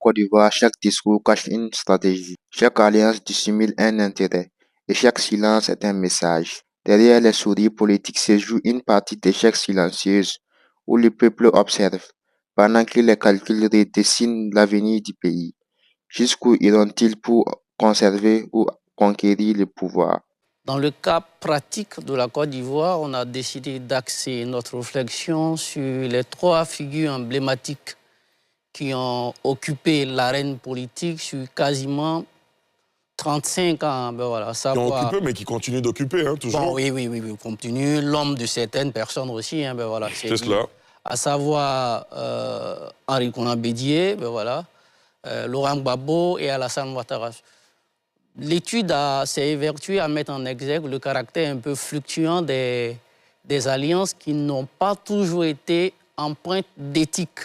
Côte d'Ivoire, chaque discours cache une stratégie. Chaque alliance dissimule un intérêt. Et chaque silence est un message. Derrière les sourires politiques se joue une partie d'échecs silencieuse où le peuple observe, pendant que les calculs redessinent l'avenir du pays. Jusqu'où iront-ils pour conserver ou conquérir le pouvoir? Dans le cas pratique de la Côte d'Ivoire, on a décidé d'axer notre réflexion sur les trois figures emblématiques qui ont occupé l'arène politique sur quasiment 35 ans. Ben voilà, qui ont occupé, mais qui continuent d'occuper, hein, toujours. Bon, oui, continue. L'homme de certaines personnes aussi, hein, ben voilà. C'est cela. À savoir Henri Konan Bédié, ben voilà, Laurent Gbagbo et Alassane Ouattara. L'étude s'est évertuée à mettre en exergue le caractère un peu fluctuant des alliances qui n'ont pas toujours été empreintes d'éthique.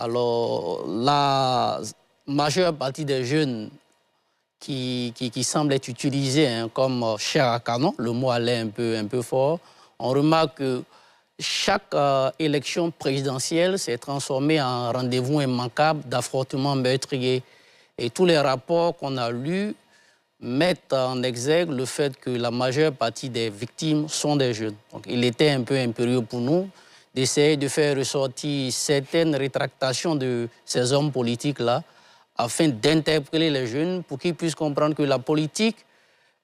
Alors, la majeure partie des jeunes qui semblent être utilisés comme chair à canon, le mot allait un peu fort, on remarque que chaque élection présidentielle s'est transformée en rendez-vous immanquable d'affrontements meurtriers. Et tous les rapports qu'on a lus mettent en exergue le fait que la majeure partie des victimes sont des jeunes. Donc, il était un peu impérieux pour nous d'essayer de faire ressortir certaines rétractations de ces hommes politiques-là afin d'interpeller les jeunes pour qu'ils puissent comprendre que la politique,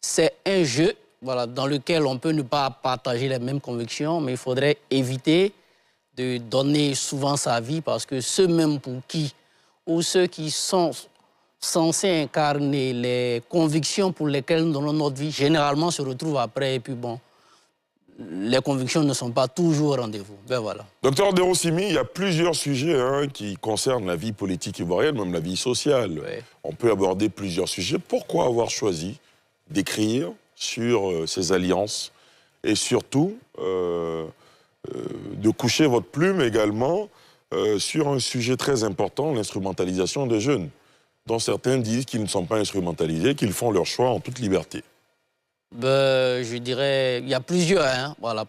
c'est un jeu voilà, dans lequel on peut ne pas partager les mêmes convictions, mais il faudrait éviter de donner souvent sa vie parce que ceux même pour qui, ou ceux qui sont censés incarner les convictions pour lesquelles nous donnons notre vie, généralement se retrouvent après et puis bon, les convictions ne sont pas toujours au rendez-vous. Ben voilà. Docteur Deroussimi, il y a plusieurs sujets qui concernent la vie politique ivoirienne, même la vie sociale. Oui. On peut aborder plusieurs sujets. Pourquoi avoir choisi d'écrire sur ces alliances et surtout de coucher votre plume également sur un sujet très important, l'instrumentalisation des jeunes, dont certains disent qu'ils ne sont pas instrumentalisés, qu'ils font leur choix en toute liberté? Je dirais, il y a plusieurs, voilà,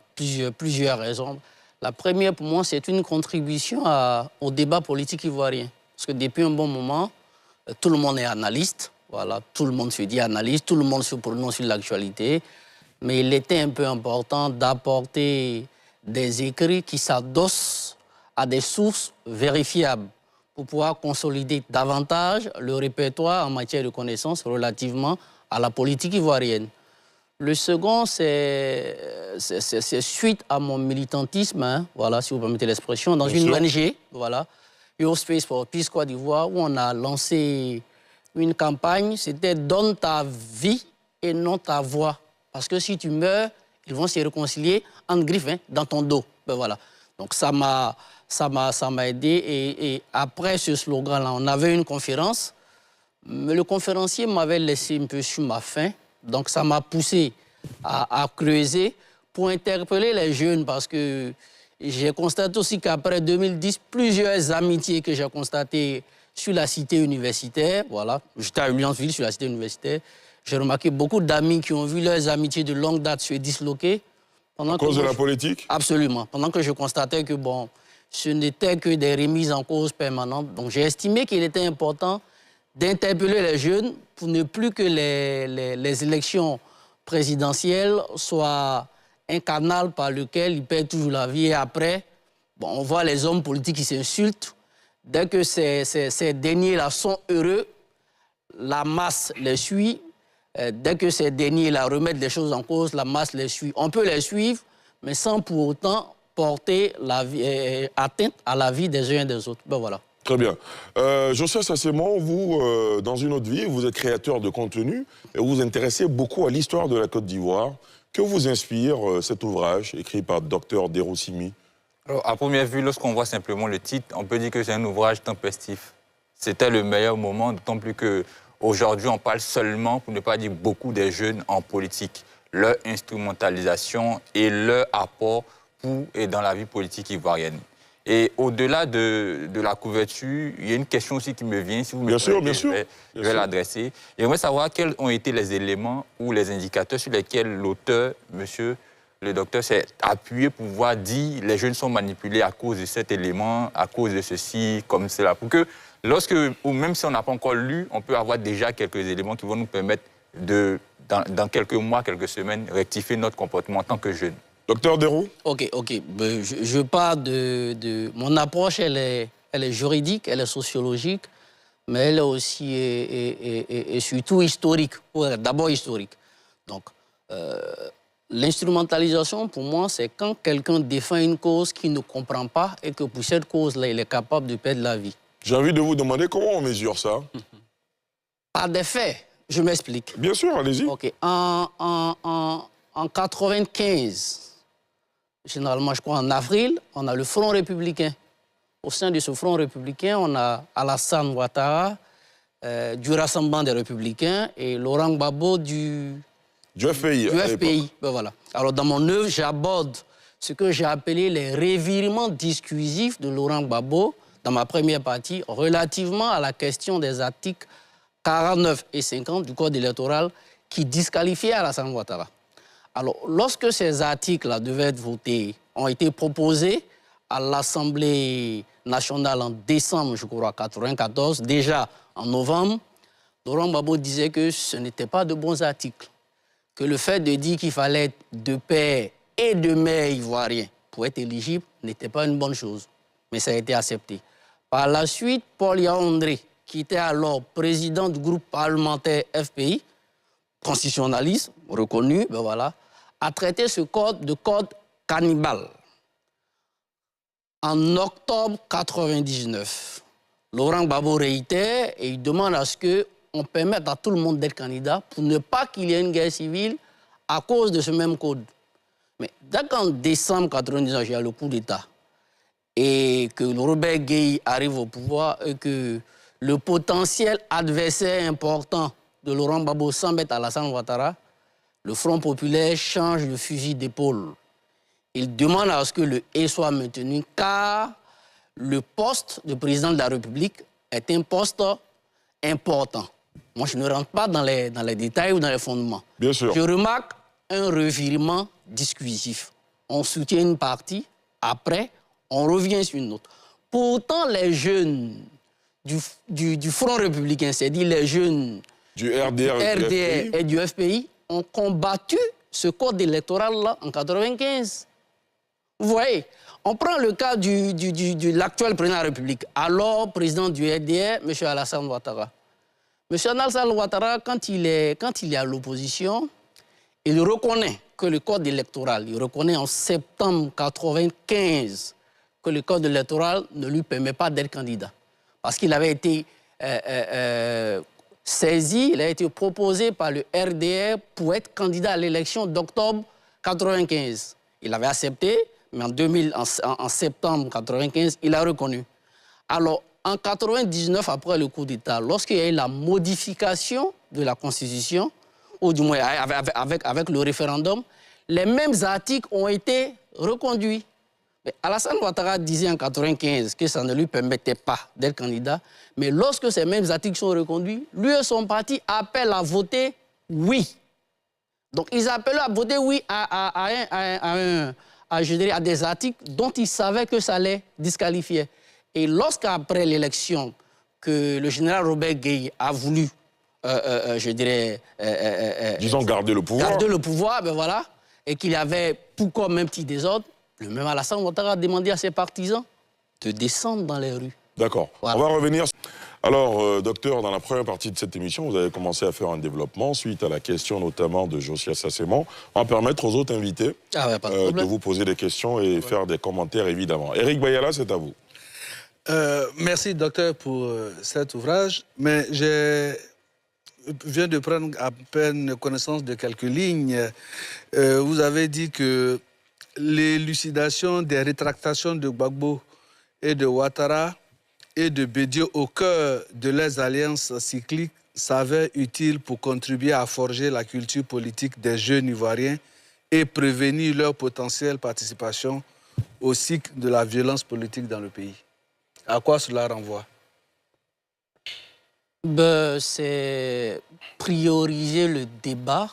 plusieurs raisons. La première, pour moi, c'est une contribution au débat politique ivoirien. Parce que depuis un bon moment, tout le monde est analyste. Voilà, tout le monde se dit analyste, tout le monde se prononce sur l'actualité. Mais il était un peu important d'apporter des écrits qui s'adossent à des sources vérifiables pour pouvoir consolider davantage le répertoire en matière de connaissances relativement à la politique ivoirienne. Le second, c'est suite à mon militantisme, voilà, si vous permettez l'expression, dans une ONG, voilà, Eurospace for Peace Côte d'Ivoire, où on a lancé une campagne, c'était « Donne ta vie et non ta voix ». Parce que si tu meurs, ils vont se réconcilier en griffe dans ton dos. Ben voilà. Donc ça m'a aidé. Et après ce slogan-là, on avait une conférence. Mais le conférencier m'avait laissé un peu sur ma faim. Donc ça m'a poussé à creuser pour interpeller les jeunes parce que j'ai constaté aussi qu'après 2010, plusieurs amitiés que j'ai constatées sur la cité universitaire, voilà, j'étais à Ulliansville sur la cité universitaire, j'ai remarqué beaucoup d'amis qui ont vu leurs amitiés de longue date se disloquer. À cause de la politique? Absolument. Pendant que je constatais que bon, ce n'était que des remises en cause permanentes. Donc j'ai estimé qu'il était important d'interpeller les jeunes pour ne plus que les élections présidentielles soient un canal par lequel ils perdent toujours la vie. Et après, bon, on voit les hommes politiques qui s'insultent. Dès que ces derniers-là sont heureux, la masse les suit. Dès que ces derniers-là remettent les choses en cause, la masse les suit. On peut les suivre, mais sans pour autant porter atteinte à la vie des uns et des autres. Ben voilà. Très bien. Joseph Sassemon, vous, dans une autre vie, vous êtes créateur de contenu et vous vous intéressez beaucoup à l'histoire de la Côte d'Ivoire. Que vous inspire cet ouvrage écrit par Dr Deroussimi? Alors, à première vue, lorsqu'on voit simplement le titre, on peut dire que c'est un ouvrage tempestif. C'était le meilleur moment, d'autant plus qu'aujourd'hui, on parle seulement, pour ne pas dire beaucoup, des jeunes en politique. Leur instrumentalisation et leur apport pour et dans la vie politique ivoirienne. Et au-delà de la couverture, il y a une question aussi qui me vient, si vous me permettez, je vais l'adresser. J'aimerais savoir quels ont été les éléments ou les indicateurs sur lesquels l'auteur, monsieur le docteur, s'est appuyé pour pouvoir dire les jeunes sont manipulés à cause de cet élément, à cause de ceci, comme cela, pour que ou même si on n'a pas encore lu, on peut avoir déjà quelques éléments qui vont nous permettre de, dans quelques mois, quelques semaines, rectifier notre comportement en tant que jeunes. Docteur Deroux? Ok. Ben, je pars de... Mon approche, elle est juridique, elle est sociologique, mais elle est aussi et surtout historique. D'abord historique. Donc, l'instrumentalisation, pour moi, c'est quand quelqu'un défend une cause qu'il ne comprend pas et que pour cette cause-là, il est capable de perdre la vie. J'ai envie de vous demander comment on mesure ça. Par des faits. Je m'explique. Bien sûr, allez-y. Ok. En 95, généralement, je crois en avril, on a le Front républicain. Au sein de ce Front républicain, on a Alassane Ouattara du Rassemblement des Républicains et Laurent Gbagbo du FPI. Ben voilà. Alors, dans mon œuvre, j'aborde ce que j'ai appelé les revirements discursifs de Laurent Gbagbo dans ma première partie relativement à la question des articles 49 et 50 du Code électoral qui disqualifiaient Alassane Ouattara. Alors, lorsque ces articles-là devaient être votés, ont été proposés à l'Assemblée nationale en décembre, je crois, 1994, déjà en novembre, Laurent Gbagbo disait que ce n'étaient pas de bons articles, que le fait de dire qu'il fallait être de père et de mère ivoirien pour être éligible n'était pas une bonne chose. Mais ça a été accepté. Par la suite, Paul Yaoundé, qui était alors président du groupe parlementaire FPI, constitutionnaliste, reconnu, ben voilà, a traité ce code de code cannibale. En octobre 1999, Laurent Gbagbo réitère et il demande à ce qu'on permette à tout le monde d'être candidat pour ne pas qu'il y ait une guerre civile à cause de ce même code. Mais dès qu'en décembre 1999, il y a le coup d'État et que Robert Gueye arrive au pouvoir et que le potentiel adversaire important de Laurent Gbagbo semble être Alassane Ouattara, le Front populaire change de fusil d'épaule. Il demande à ce que le haut soit maintenu car le poste de président de la République est un poste important. Moi, je ne rentre pas dans les détails ou dans les fondements. Bien sûr. Je remarque un revirement discursif. On soutient une partie, après, on revient sur une autre. Pourtant, les jeunes du Front républicain, c'est-à-dire les jeunes du RDR et du FPI, ont combattu ce code électoral-là en 1995. Vous voyez, on prend le cas de l'actuel président de la République, alors président du RDR, M. Alassane Ouattara. M. Alassane Ouattara, quand il est à l'opposition, il reconnaît que le code électoral, il reconnaît en septembre 1995 que le code électoral ne lui permet pas d'être candidat. Parce qu'il avait été saisi, il a été proposé par le RDR pour être candidat à l'élection d'octobre 1995. Il avait accepté, mais en septembre 1995, il a reconnu. Alors, en 1999, après le coup d'État, lorsqu'il y a eu la modification de la Constitution, ou du moins avec le référendum, les mêmes articles ont été reconduits. Mais Alassane Ouattara disait en 1995 que ça ne lui permettait pas d'être candidat, mais lorsque ces mêmes articles sont reconduits, lui et son parti appellent à voter oui. Donc ils appellent à voter oui à des articles dont ils savaient que ça les disqualifiait. Et lorsqu'après l'élection, que le général Robert Gueye a voulu, disons, garder le pouvoir. Garder le pouvoir, ben voilà, et qu'il y avait tout comme un petit désordre, le même Alassane Ouattara a demandé à ses partisans de descendre dans les rues. D'accord. Voilà. On va revenir. Alors, docteur, dans la première partie de cette émission, vous avez commencé à faire un développement suite à la question notamment de Josias Sassemon. On va permettre aux autres invités de vous poser des questions et faire des commentaires, évidemment. Éric Bayala, c'est à vous. Merci, docteur, pour cet ouvrage. Mais je viens de prendre à peine connaissance de quelques lignes. Vous avez dit que l'élucidation des rétractations de Gbagbo et de Ouattara et de Bédié au cœur de leurs alliances cycliques s'avère utile pour contribuer à forger la culture politique des jeunes Ivoiriens et prévenir leur potentielle participation au cycle de la violence politique dans le pays. À quoi cela renvoie? C'est prioriser le débat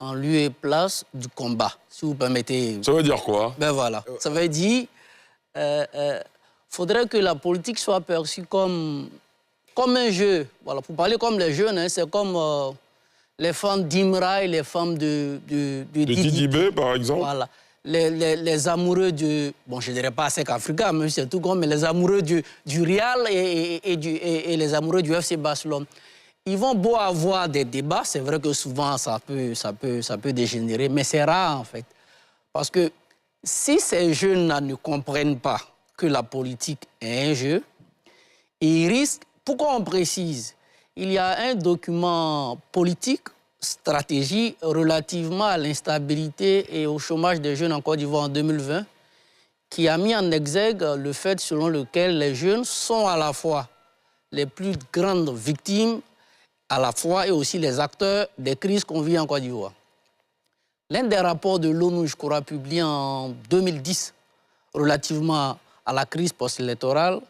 en lieu et place du combat, si vous permettez. Ça veut dire quoi? Ben voilà. Ça veut dire faudrait que la politique soit perçue comme un jeu. Voilà, pour parler comme les jeunes, hein, c'est comme les femmes d'Imra et les femmes de Didi B, par exemple. Voilà. Les amoureux du... Bon, je ne dirais pas Sec Africa, même si c'est tout grand, mais les amoureux du Real et les amoureux du FC Barcelone. Ils vont beau avoir des débats, c'est vrai que souvent ça peut dégénérer, mais c'est rare en fait. Parce que si ces jeunes-là ne comprennent pas que la politique est un jeu, ils risquent... Pourquoi on précise? Il y a un document politique, stratégie, relativement à l'instabilité et au chômage des jeunes en Côte d'Ivoire en 2020, qui a mis en exergue le fait selon lequel les jeunes sont à la fois les plus grandes victimes, à la fois et aussi les acteurs des crises qu'on vit en Côte d'Ivoire. L'un des rapports de l'ONU, je crois, publié en 2010, relativement à la crise post-électorale,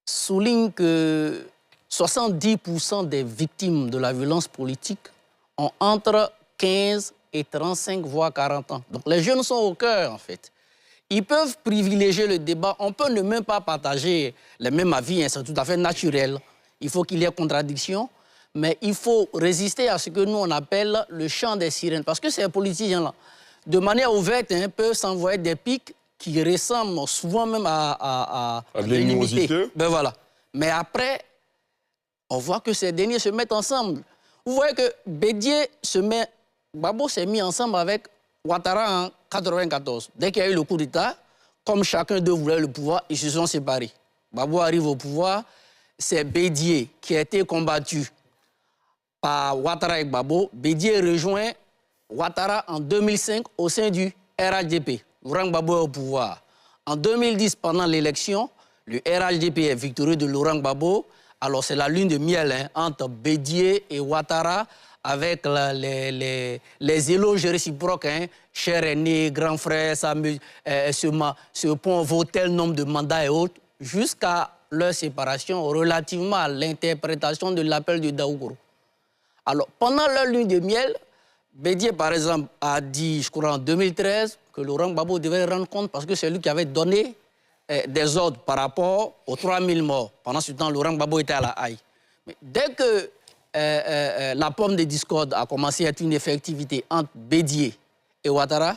souligne que 70% des victimes de la violence politique ont entre 15 et 35, voire 40 ans. Donc les jeunes sont au cœur, en fait. Ils peuvent privilégier le débat. On peut ne même pas partager les mêmes avis, hein, c'est tout à fait naturel. Il faut qu'il y ait contradiction, mais il faut résister à ce que nous, on appelle le chant des sirènes. Parce que ces politiciens-là, de manière ouverte, hein, peuvent s'envoyer des pics qui ressemblent souvent même à l'animosité. Ben voilà. Mais après, on voit que ces derniers se mettent ensemble. Vous voyez que Bédié Gbagbo s'est mis ensemble avec Ouattara en 1994. Dès qu'il y a eu le coup d'État, comme chacun d'eux voulait le pouvoir, ils se sont séparés. Gbagbo arrive au pouvoir, c'est Bédié qui a été combattu par Ouattara et Gbagbo. Bédié rejoint Ouattara en 2005 au sein du RHDP. Laurent Gbagbo est au pouvoir. En 2010, pendant l'élection, le RHDP est victorieux de Laurent Gbagbo. Alors c'est la lune de miel hein, entre Bédié et Ouattara avec les éloges réciproques. Hein, cher aîné, grand frère, ce pont vaut tel nombre de mandats et autres, jusqu'à leur séparation relativement à l'interprétation de l'appel de Daougoro. Alors pendant leur lune de miel, Bédié, par exemple, a dit, je crois en 2013, que Laurent Gbagbo devait rendre compte parce que c'est lui qui avait donné des ordres par rapport aux 3000 morts. Pendant ce temps, Laurent Gbagbo était à la Haye. Mais dès que la pomme de discorde a commencé à être une effectivité entre Bédié et Ouattara,